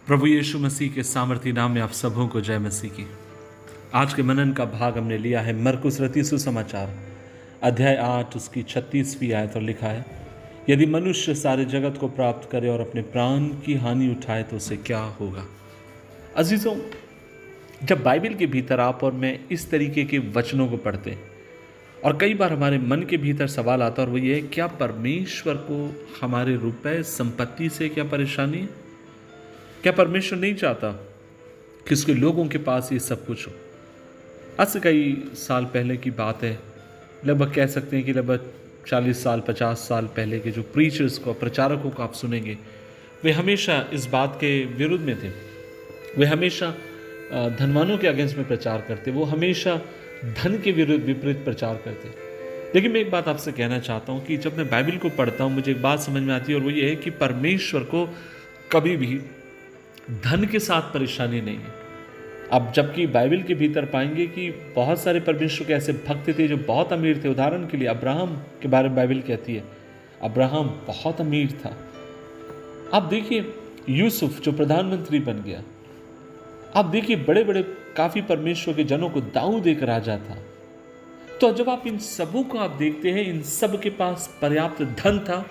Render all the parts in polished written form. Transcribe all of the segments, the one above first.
प्रभु यीशु मसीह के सामर्थी नाम में आप सबों को जय मसीह की। आज के मनन का भाग हमने लिया है मरकुस रचित सुसमाचार अध्याय 8 उसकी 36वीं आयत और लिखा है, यदि मनुष्य सारे जगत को प्राप्त करे और अपने प्राण की हानि उठाए तो उसे क्या होगा। अजीजों, जब बाइबल के भीतर आप और मैं इस तरीके के वचनों को पढ़ते हैं और कई बार हमारे मन के भीतर सवाल आता है और वो ये है, क्या परमेश्वर को हमारे रुपए संपत्ति से क्या परेशानी है? क्या परमेश्वर नहीं चाहता कि उसके लोगों के पास ये सब कुछ हो? आज से कई साल पहले की बात है, लगभग कह सकते हैं कि लगभग 40 साल 50 साल पहले के जो प्रीचर्स को, प्रचारकों को आप सुनेंगे, वे हमेशा इस बात के विरुद्ध में थे। वे हमेशा धनवानों के अगेंस्ट में प्रचार करते, वो हमेशा धन के विपरीत प्रचार करते। लेकिन मैं एक बात आपसे कहना चाहता हूँ कि जब मैं बाइबल को पढ़ता हूँ मुझे एक बात समझ में आती है और वो ये है कि परमेश्वर को कभी भी धन के साथ परेशानी नहीं है। आप जबकि बाइबल के भीतर पाएंगे कि बहुत सारे परमेश्वर के ऐसे भक्त थे जो बहुत अमीर थे। उदाहरण के लिए अब्राहम के बारे में बाइबल कहती है, अब्राहम बहुत अमीर था। आप देखिए यूसुफ जो प्रधानमंत्री बन गया, आप देखिए बड़े बड़े काफी परमेश्वर के जनों को दाऊद एक राजा था। तो जब आप इन सबों को आप देखते हैं, इन सब के पास पर्याप्त धन था,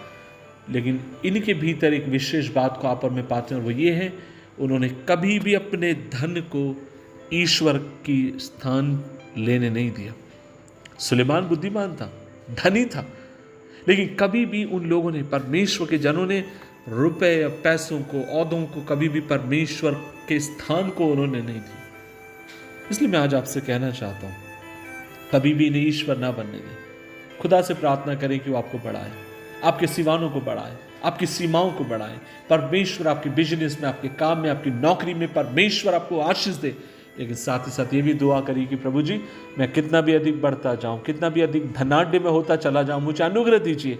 लेकिन इनके भीतर एक विशेष बात को आप और मैं पाते हैं, वो ये है, उन्होंने कभी भी अपने धन को ईश्वर की स्थान लेने नहीं दिया। सुलेमान बुद्धिमान था, धनी था, लेकिन कभी भी उन लोगों ने, परमेश्वर के जनों ने रुपए या पैसों को, औहदों को कभी भी परमेश्वर के स्थान को उन्होंने नहीं दिया। इसलिए मैं आज आपसे कहना चाहता हूं, कभी भी इन्हें ईश्वर ना बनने दें। खुदा से प्रार्थना करें कि वो आपको बढ़ाए, आपके सिवानों को बढ़ाए, आपकी सीमाओं को बढ़ाए। परमेश्वर आपके बिजनेस में, आपके काम में, आपकी नौकरी में परमेश्वर आपको आशीष दे। लेकिन साथ ही साथ ये भी दुआ करिए कि प्रभु जी, मैं कितना भी अधिक बढ़ता जाऊं, कितना भी अधिक धनाढ्य में होता चला जाऊं, मुझे अनुग्रह दीजिए।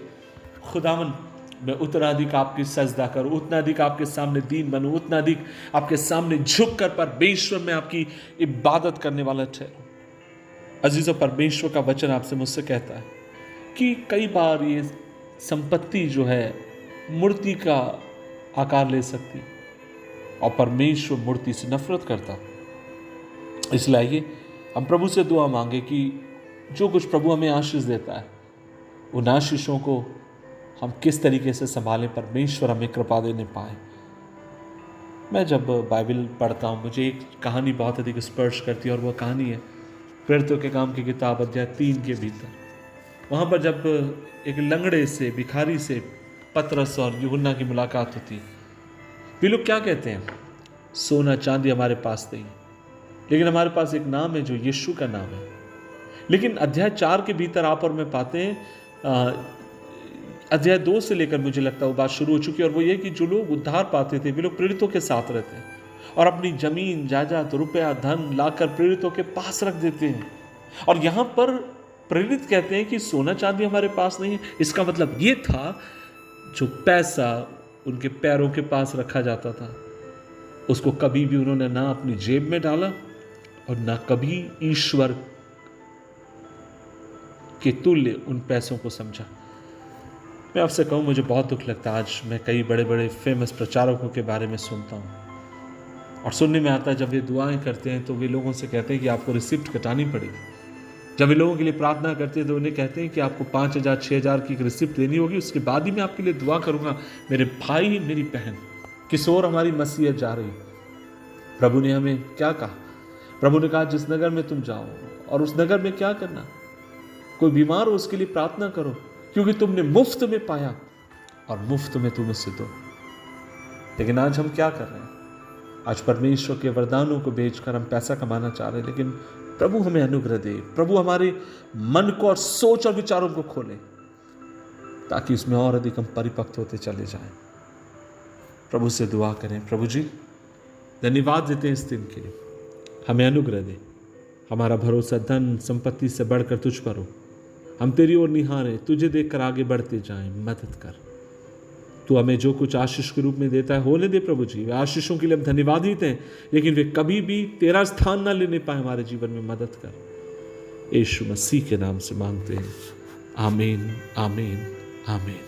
खुदावन, मैं उतना अधिक आपकी सजदा करूं, उतना अधिक आपके सामने दीन बनूं, उतना अधिक आपके सामने झुक कर परमेश्वर में आपकी इबादत करने वाला ठहरूं। अजीजों, परमेश्वर का वचन आपसे मुझसे कहता है कि कई बार ये संपत्ति जो है मूर्ति का आकार ले सकती और परमेश्वर मूर्ति से नफरत करता। इसलिए आइए हम प्रभु से दुआ मांगे कि जो कुछ प्रभु हमें आशीष देता है, उन आशीषों को हम किस तरीके से संभालें, परमेश्वर हमें कृपा देने पाए। मैं जब बाइबल पढ़ता हूँ मुझे एक कहानी बहुत अधिक स्पर्श करती है और वह कहानी है प्रेरितों के काम की किताब अध्याय 3 के भीतर। वहाँ पर जब एक लंगड़े से, भिखारी से पतरस और यूहन्ना की मुलाकात होती, वे लोग क्या कहते हैं, सोना चांदी हमारे पास नहीं, लेकिन हमारे पास एक नाम है जो यीशु का नाम है। लेकिन अध्याय 4 के भीतर आप और मैं पाते हैं, अध्याय 2 से लेकर मुझे लगता है वो बात शुरू हो चुकी है, और वो ये कि जो लोग उद्धार पाते थे वे लोग प्रेरितों के साथ रहते हैं और अपनी जमीन जायदाद, रुपया, धन लाकर प्रेरितों के पास रख देते हैं। और यहाँ पर प्रेरित कहते हैं कि सोना चांदी हमारे पास नहीं है। इसका मतलब ये था, जो पैसा उनके पैरों के पास रखा जाता था, उसको कभी भी उन्होंने ना अपनी जेब में डाला और ना कभी ईश्वर के तुल्य उन पैसों को समझा। मैं आपसे कहूं, मुझे बहुत दुख लगता है, आज मैं कई बड़े बड़े फेमस प्रचारकों के बारे में सुनता हूं और सुनने में आता है जब वे दुआएं करते हैं तो वे लोगों से कहते हैं कि आपको रिसिप्ट कटानी पड़ेगी। जब वे लोगों के लिए प्रार्थना करते हैं तो उन्हें कहते हैं कि आपको 5,000 6,000 की एक रिसिप्ट देनी होगी, उसके बाद ही मैं आपके लिए दुआ करूंगा। मेरे भाई, मेरी बहन, किस ओर हमारी मसीहत जा रही। प्रभु ने हमें क्या कहा? प्रभु ने कहा, जिस नगर में तुम जाओ और उस नगर में क्या करना, कोई बीमार हो उसके लिए प्रार्थना करो, क्योंकि तुमने मुफ्त में पाया और मुफ्त में तुम उससे दो। लेकिन आज हम क्या कर रहे हैं? आज परमेश्वर के वरदानों को बेचकर हम पैसा कमाना चाह रहे हैं। लेकिन प्रभु हमें अनुग्रह दे, प्रभु हमारे मन को और सोच और विचारों को खोले, ताकि इसमें और अधिक हम परिपक्व होते चले जाएं। प्रभु से दुआ करें, प्रभु जी धन्यवाद देते हैं इस दिन के लिए, हमें अनुग्रह दे। हमारा भरोसा धन संपत्ति से बढ़कर तुझ पर हो। हम तेरी ओर निहारें, तुझे देखकर आगे बढ़ते जाएं। मदद कर, तू हमें जो कुछ आशीष के रूप में देता है होने दे प्रभु जी। वे आशीषों के लिए हम धन्यवादित हैं, लेकिन वे कभी भी तेरा स्थान ना लेने पाए हमारे जीवन में। मदद कर, यीशु मसीह के नाम से मांगते हैं, आमीन, आमीन, आमीन।